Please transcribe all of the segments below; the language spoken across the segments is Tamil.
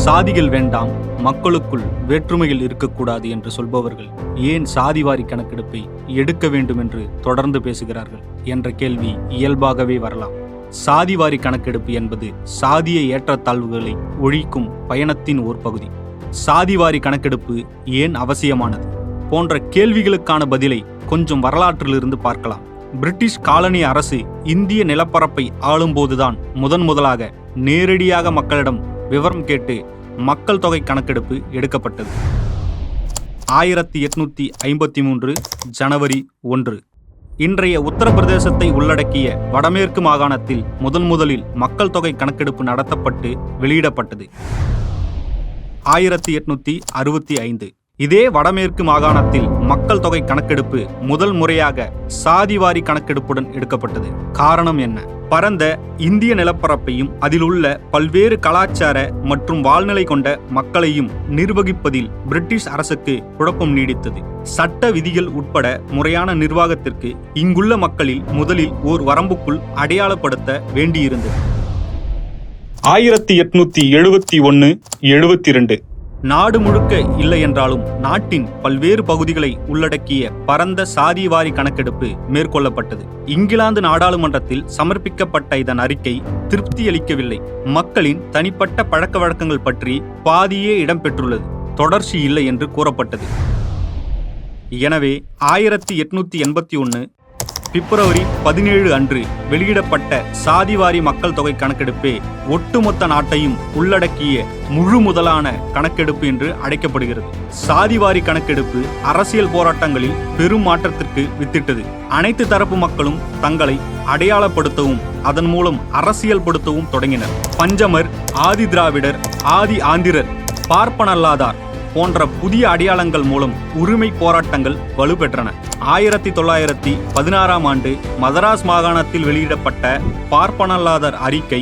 சாதிகள் வேண்டாம், மக்களுக்குள் வேற்றுமைகள் இருக்கக்கூடாது என்று சொல்பவர்கள் ஏன் சாதிவாரி கணக்கெடுப்பை எடுக்க வேண்டும் என்று தொடர்ந்து பேசுகிறார்கள் என்ற கேள்வி இயல்பாகவே வரலாம். சாதிவாரி கணக்கெடுப்பு என்பது சாதிய ஏற்றத்தாழ்வுகளை ஒழிக்கும் பயணத்தின் ஓர் பகுதி. சாதிவாரி கணக்கெடுப்பு ஏன் அவசியமானது போன்ற கேள்விகளுக்கான பதிலை கொஞ்சம் வரலாற்றிலிருந்து பார்க்கலாம். பிரிட்டிஷ் காலனி அரசு இந்திய நிலப்பரப்பை ஆளும்போதுதான் முதலாக நேரடியாக மக்களிடம் விவரம் கேட்டு மக்கள் தொகை கணக்கெடுப்பு எடுக்கப்பட்டது. 1853 ஜனவரி 1 இன்றைய உத்தரப்பிரதேசத்தை உள்ளடக்கிய வடமேற்கு மாகாணத்தில் முதலில் மக்கள் தொகை கணக்கெடுப்பு நடத்தப்பட்டு வெளியிடப்பட்டது. 1865 இதே வடமேற்கு மாகாணத்தில் மக்கள் தொகை கணக்கெடுப்பு முதல் முறையாக சாதிவாரி கணக்கெடுப்புடன் எடுக்கப்பட்டது. காரணம் என்ன? பரந்த இந்திய நிலப்பரப்பையும் அதில் உள்ள பல்வேறு கலாச்சார மற்றும் வாழ்நிலை கொண்ட மக்களையும் நிர்வகிப்பதில் பிரிட்டிஷ் அரசுக்கு குழப்பம் நீடித்தது. சட்ட விதிகள் உட்பட முறையான நிர்வாகத்திற்கு இங்குள்ள மக்களில் முதலில் ஓர் வரம்புக்குள் அடையாளப்படுத்த வேண்டியிருந்தது. 1871-72 நாடு முழுக்க இல்லை என்றாலும் நாட்டின் பல்வேறு பகுதிகளை உள்ளடக்கிய பரந்த சாதிவாரி கணக்கெடுப்பு மேற்கொள்ளப்பட்டது. இங்கிலாந்து நாடாளுமன்றத்தில் சமர்ப்பிக்கப்பட்ட இதன் அறிக்கை திருப்தியளிக்கவில்லை. மக்களின் தனிப்பட்ட பழக்க வழக்கங்கள் பற்றி பாதியே இடம்பெற்றுள்ளது, தொடர்ச்சி இல்லை என்று கூறப்பட்டது. எனவே 1881 பிப்ரவரி 17 அன்று வெளியிடப்பட்ட சாதிவாரி மக்கள் தொகை கணக்கெடுப்பே ஒட்டுமொத்த நாட்டையும் உள்ளடக்கிய முழு முதலான கணக்கெடுப்பு என்று அழைக்கப்படுகிறது. சாதிவாரி கணக்கெடுப்பு அரசியல் போராட்டங்களில் பெரும் மாற்றத்திற்கு வித்திட்டது. அனைத்து தரப்பு மக்களும் தங்களை அடையாளப்படுத்தவும் அதன் மூலம் அரசியல் படுத்தவும் தொடங்கினர். பஞ்சமர், ஆதி திராவிடர், ஆதி ஆந்திரர், பார்ப்பனல்லாதார் போன்ற புதிய அடையாளங்கள் மூலம் உரிமை போராட்டங்கள் வலுப்பெற்றன. 1916 ஆண்டு மதராஸ் மாகாணத்தில் வெளியிடப்பட்ட பார்ப்பனல்லாதார் அறிக்கை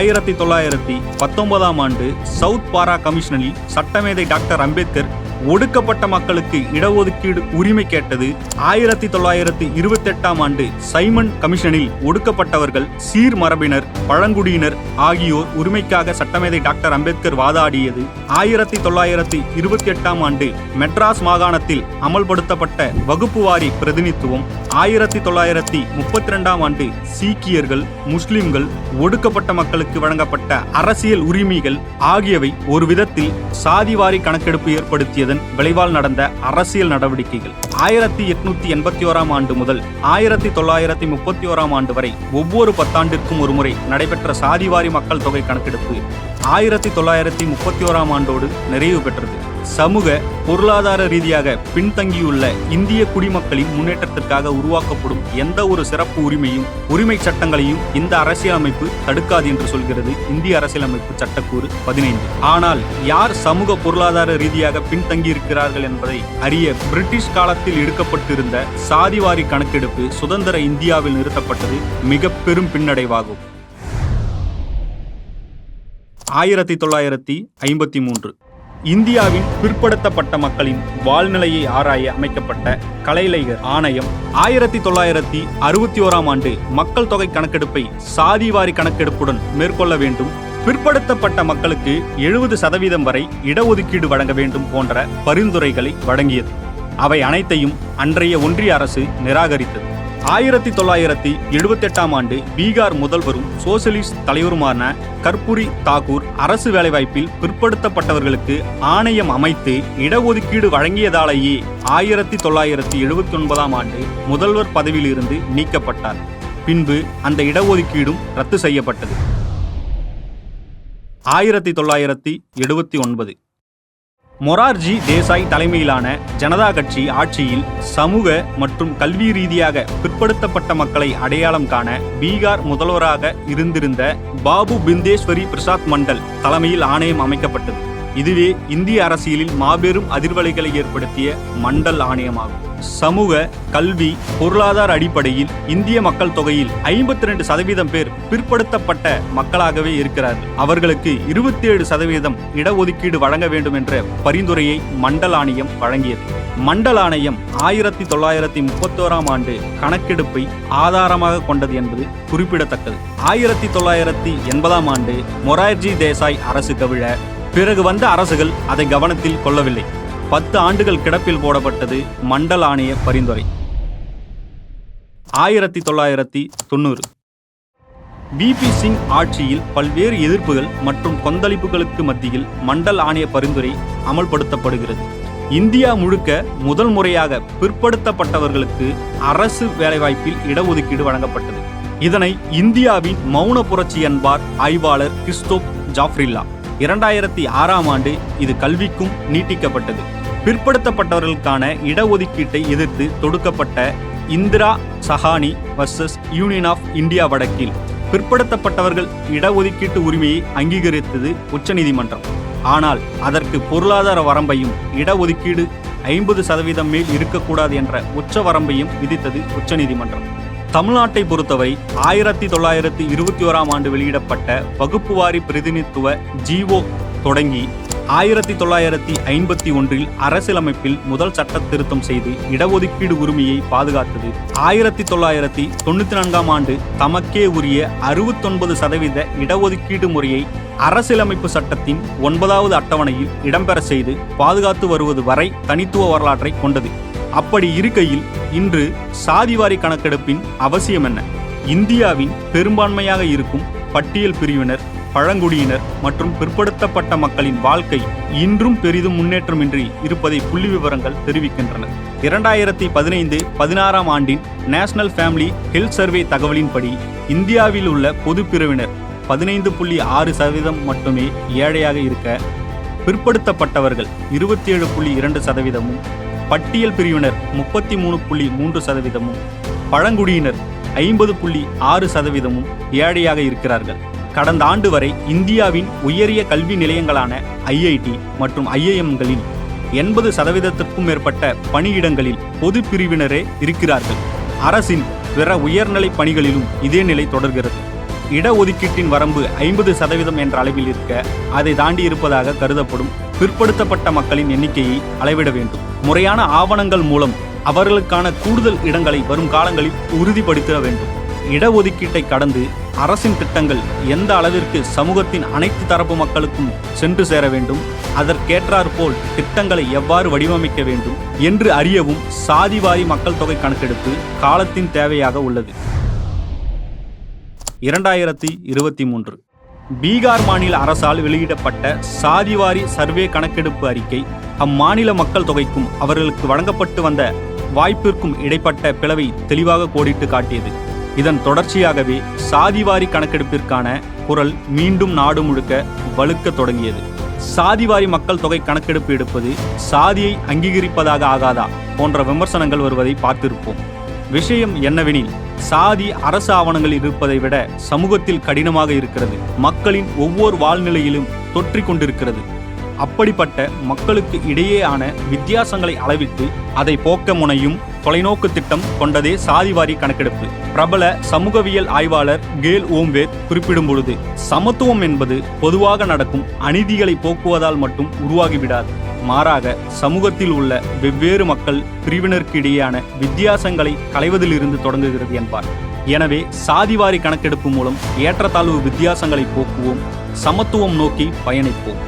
1919 ஆண்டு சவுத் பாரா கமிஷனில் சட்டமேதை டாக்டர் அம்பேத்கர் ஒடுக்கப்பட்ட மக்களுக்கு இடஒதுக்கீடு உரிமை கேட்டது. 1928 ஆண்டு சைமன் கமிஷனில் ஒடுக்கப்பட்டவர்கள், சீர் மரபினர், பழங்குடியினர் ஆகியோர் உரிமைக்காக சட்டமேதை டாக்டர் அம்பேத்கர் வாதாடியது. 1928 ஆண்டு மெட்ராஸ் மாகாணத்தில் அமல்படுத்தப்பட்ட வகுப்பு வாரி பிரதிநிதித்துவம். 1932 ஆண்டு சீக்கியர்கள், முஸ்லிம்கள், ஒடுக்கப்பட்ட மக்களுக்கு வழங்கப்பட்ட அரசியல் உரிமைகள் ஆகியவை ஒரு விதத்தில் சாதிவாரி கணக்கெடுப்பு ஏற்படுத்தியது விளைவால் நடந்த அரசியல் நடவடிக்கைகள். 1881 ஆண்டு முதல் 1931 ஆண்டு வரை ஒவ்வொரு 10 ஆண்டிற்கும் ஒருமுறை நடைபெற்ற சாதிவாரி மக்கள் தொகை கணக்கெடுப்பு 1931 ஆண்டோடு நிறைவு பெற்றது. சமூக பொருளாதார ரீதியாக பின்தங்கியுள்ள இந்திய குடிமக்களின் முன்னேற்றத்திற்காக உருவாக்கப்படும் எந்த ஒரு சிறப்பு உரிமையும் உரிமை சட்டங்களையும் இந்த அரசியலமைப்பு தடுக்காது என்று சொல்கிறது இந்திய அரசியலமைப்பு சட்டக்கூறு 15. ஆனால் யார் சமூக பொருளாதார ரீதியாக பின்தங்கி இருக்கிறார்கள் என்பதை அறிய பிரிட்டிஷ் காலத்தில் எடுக்கப்பட்டிருந்த சாதிவாரி கணக்கெடுப்பு சுதந்திர இந்தியாவில் நிறுத்தப்பட்டது மிக பெரும் பின்னடைவாகும். 1953 இந்தியாவின் பிற்படுத்தப்பட்ட மக்களின் வாழ்நிலையை ஆராய அமைக்கப்பட்ட கலைஞர் ஆணையம் 1961 ஆண்டு மக்கள் தொகை கணக்கெடுப்பை சாதிவாரி கணக்கெடுப்புடன் மேற்கொள்ள வேண்டும், பிற்படுத்தப்பட்ட மக்களுக்கு 70% வரை இடஒதுக்கீடு வழங்க வேண்டும் போன்ற பரிந்துரைகளை வழங்கியது. அவை அனைத்தையும் அன்றைய ஒன்றிய அரசு நிராகரித்தது. 1978 ஆண்டு பீகார் முதல்வரும் சோசியலிஸ்ட் தலைவருமான கர்பூரி தாக்கூர் அரசு வேலைவாய்ப்பில் பிற்படுத்தப்பட்டவர்களுக்கு ஆணையம் அமைத்து இடஒதுக்கீடு வழங்கியதாலேயே 1979 ஆண்டு முதல்வர் பதவியில் இருந்து நீக்கப்பட்டார். பின்பு அந்த இடஒதுக்கீடும் ரத்து செய்யப்பட்டது. 1979 மொரார்ஜி தேசாய் தலைமையிலான ஜனதா கட்சி ஆட்சியில் சமூக மற்றும் கல்வி ரீதியாக பிற்படுத்தப்பட்ட மக்களை அடையாளம் காண பீகார் முதல்வராக இருந்திருந்த பாபு பிந்தேஸ்வரி பிரசாத் மண்டல் தலைமையில் ஆணையம் அமைக்கப்பட்டது. இதுவே இந்திய அரசியலில் மாபெரும் அதிர்வலைகளை ஏற்படுத்திய மண்டல் ஆணையமாகும். சமூக, கல்வி, பொருளாதார அடிப்படையில் இந்திய மக்கள் தொகையில் 52% பேர் பிற்படுத்தப்பட்ட மக்களாகவே இருக்கிறார்கள். அவர்களுக்கு 27% இடஒதுக்கீடு வழங்க வேண்டும் என்ற பரிந்துரையை மண்டல் ஆணையம் வழங்கியது. மண்டல் ஆணையம் 1931 ஆண்டு கணக்கெடுப்பை ஆதாரமாக கொண்டது என்பது குறிப்பிடத்தக்கது. 1980 ஆண்டு மொரார்ஜி தேசாய் அரசு கவிழ பிறகு வந்த அரசுகள் அதை கவனத்தில் கொள்ளவில்லை. 10 ஆண்டுகள் கிடப்பில் போடப்பட்டது மண்டல் ஆணைய பரிந்துரை. 1990 பிபி சிங் ஆட்சியில் பல்வேறு எதிர்ப்புகள் மற்றும் கொந்தளிப்புகளுக்கு மத்தியில் மண்டல் ஆணைய பரிந்துரை அமல்படுத்தப்படுகிறது. இந்தியா முழுக்க முதல் முறையாக பிற்படுத்தப்பட்டவர்களுக்கு அரசு வேலைவாய்ப்பில் இடஒதுக்கீடு வழங்கப்பட்டது. இதனை இந்தியாவின் மௌன புரட்சி என்பார் ஆய்வாளர் கிறிஸ்டோப் ஜாஃப்ரில்லா. 2006ஆம் ஆண்டு இது கல்விக்கும் நீட்டிக்கப்பட்டது. பிற்படுத்தப்பட்டவர்களுக்கான இடஒதுக்கீட்டை எதிர்த்து தொடுக்கப்பட்ட Indira Sahani versus union of India வழக்கில் பிற்படுத்தப்பட்டவர்கள் இடஒதுக்கீட்டு உரிமையை அங்கீகரித்தது உச்சநீதிமன்றம். ஆனால் அதற்கு பொருளாதார வரம்பையும் இடஒதுக்கீடு 50% மேல் இருக்கக்கூடாது என்ற உச்ச வரம்பையும் விதித்தது உச்சநீதிமன்றம். தமிழ்நாட்டை பொறுத்தவரை 1921ஆம் ஆண்டு வெளியிடப்பட்ட வகுப்புவாரி பிரதிநிதித்துவ ஜிஓ தொடங்கி 1951இல் அரசியலமைப்பில் முதல் சட்ட திருத்தம் செய்து இடஒதுக்கீடு உரிமையை பாதுகாத்தது. 1994ஆம் ஆண்டு தமக்கே உரிய 69% இடஒதுக்கீடு முறையை அரசியலமைப்பு சட்டத்தின் 9வது அட்டவணையில் இடம்பெற செய்து பாதுகாத்து வருவது வரை தனித்துவ வரலாற்றை கொண்டது. அப்படி இருக்கையில் இன்று சாதிவாரி கணக்கெடுப்பின் அவசியம் என்ன? இந்தியாவின் பெரும்பான்மையாக இருக்கும் பட்டியல் பிரிவினர், பழங்குடியினர் மற்றும் பிற்படுத்தப்பட்ட மக்களின் வாழ்க்கை இன்றும் பெரிதும் முன்னேற்றமின்றி இருப்பதை புள்ளி விவரங்கள் தெரிவிக்கின்றன. 2015-16ஆம் ஆண்டின் நேஷனல் ஃபேமிலி ஹெல்த் சர்வே தகவலின்படி இந்தியாவில் உள்ள பொது பிரிவினர் 15.6% மட்டுமே ஏழையாக இருக்க, பிற்படுத்தப்பட்டவர்கள் 27.2%, பட்டியல் பிரிவினர் 33.3%, பழங்குடியினர் 50.6% ஏழையாக இருக்கிறார்கள். கடந்த ஆண்டு வரை இந்தியாவின் உயரிய கல்வி நிலையங்களான ஐஐடி மற்றும் ஐஐஎம்களில் 80%க்கும் மேற்பட்ட பணியிடங்களில் பொது பிரிவினரே இருக்கிறார்கள். அரசின் பிற உயர்நிலை பணிகளிலும் இதே நிலை தொடர்கிறது. இடஒதுக்கீட்டின் வரம்பு 50% என்ற அளவில் இருக்க, அதை தாண்டி இருப்பதாக கருதப்படும் பிற்படுத்தப்பட்ட மக்களின் எண்ணிக்கையை அளவிட வேண்டும். முறையான ஆவணங்கள் மூலம் அவர்களுக்கான கூடுதல் இடங்களை வரும் காலங்களில் உறுதிப்படுத்த வேண்டும். இடஒதுக்கீட்டை கடந்து அரசின் திட்டங்கள் எந்த அளவிற்கு சமூகத்தின் அனைத்து தரப்பு மக்களுக்கும் சென்று சேர வேண்டும், அதற்கேற்றாற்போல் திட்டங்களை எவ்வாறு வடிவமைக்க வேண்டும் என்று அறியவும் சாதிவாரி மக்கள் தொகை கணக்கெடுப்பு காலத்தின் தேவையாக உள்ளது. 2023 பீகார் மாநில அரசால் வெளியிடப்பட்ட சாதிவாரி சர்வே கணக்கெடுப்பு அறிக்கை அம்மாநில மக்கள் தொகைக்கும் அவர்களுக்கு வழங்கப்பட்டு வந்த வாய்ப்பிற்கும் இடைப்பட்ட பிளவை தெளிவாக கோடிட்டு காட்டியது. இதன் தொடர்ச்சியாகவே சாதிவாரி கணக்கெடுப்பிற்கான குரல் மீண்டும் நாடு முழுக்க வலுக்க தொடங்கியது. சாதிவாரி மக்கள் தொகை கணக்கெடுப்பு எடுப்பது சாதியை அங்கீகரிப்பதாக ஆகாதா போன்ற விமர்சனங்கள் வருவதை பார்த்திருப்போம். விஷயம் என்னவெனில், சாதி அரசு ஆவணங்களில் இருப்பதை விட சமூகத்தில் கடினமாக இருக்கிறது. மக்களின் ஒவ்வொரு வாழ்நிலையிலும் தொற்றிக் கொண்டிருக்கிறது. அப்படிப்பட்ட மக்களுக்கு இடையேயான வித்தியாசங்களை அளவிட்டு அதை போக்க முனையும் தொலைநோக்கு திட்டம் கொண்டதே சாதிவாரி கணக்கெடுப்பு. பிரபல சமூகவியல் ஆய்வாளர் கேல் ஓம்வேத் குறிப்பிடும் பொழுது, சமத்துவம் என்பது பொதுவாக நடக்கும் அநீதிகளை போக்குவதால் மட்டும் உருவாகிவிடாது. மாறாக சமூகத்தில் உள்ள வெவ்வேறு மக்கள் பிரிவினருக்கு இடையேயான வித்தியாசங்களை களைவதிலிருந்து தொடங்குகிறது என்பார். எனவே சாதிவாரி கணக்கெடுப்பு மூலம் ஏற்றத்தாழ்வு வித்தியாசங்களை போக்குவோம், சமத்துவம் நோக்கி பயணிப்போம்.